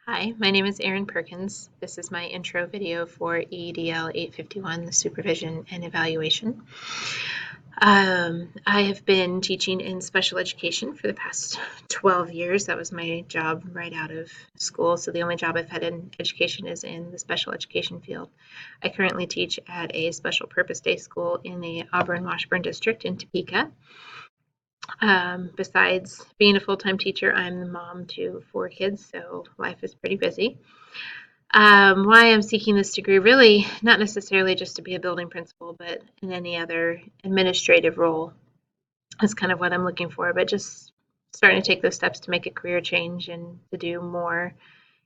Hi, my name is Erin Perkins. This is my intro video for EDL 851, the Supervision and Evaluation. I have been teaching in special education for the past 12 years. That was my job right out of school. So the only job I've had in education is in the special education field. I currently teach at a special purpose day school in the Auburn-Washburn district in Topeka. Besides being a full-time teacher, I'm the mom to 4 kids, so life is pretty busy. Why I'm seeking this degree, really not necessarily just to be a building principal, but in any other administrative role is kind of what I'm looking for, but just starting to take those steps to make a career change and to do more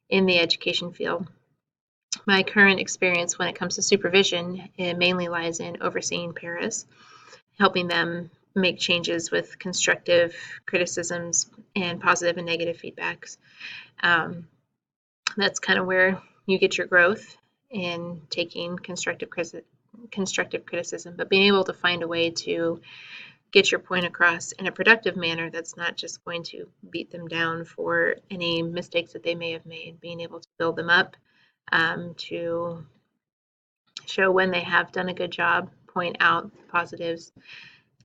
in the education field. My current experience when it comes to supervision, it mainly lies in overseeing paras, helping them make changes with constructive criticisms and positive and negative feedbacks. That's kind of where you get your growth in taking constructive criticism, but being able to find a way to get your point across in a productive manner that's not just going to beat them down for any mistakes that they may have made, being able to build them up, to show when they have done a good job, point out the positives,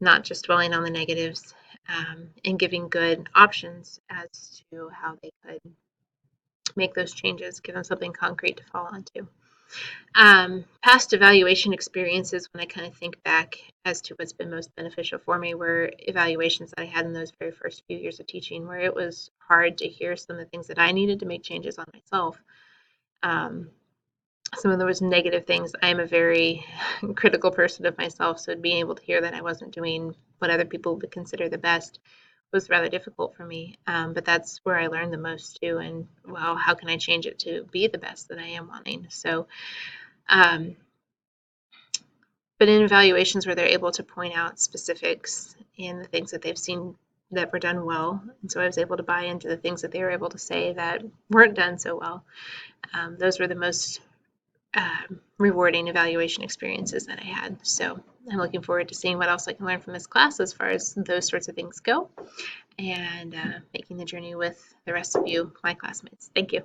not just dwelling on the negatives, and giving good options as to how they could make those changes, give them something concrete to fall onto. Past evaluation experiences, when I kind of think back as to what's been most beneficial for me, were evaluations that I had in those very first few years of teaching, where it was hard to hear some of the things that I needed to make changes on myself. Some of those negative things. I'm a very critical person of myself, so being able to hear that I wasn't doing what other people would consider the best was rather difficult for me. But that's where I learned the most too. And well, how can I change it to be the best that I am wanting? So, um, but in evaluations where they're able to point out specifics in the things that they've seen that were done well, and so I was able to buy into the things that they were able to say that weren't done so well. Those were the most rewarding evaluation experiences that I had. So I'm looking forward to seeing what else I can learn from this class as far as those sorts of things go, and making the journey with the rest of you, my classmates. Thank you.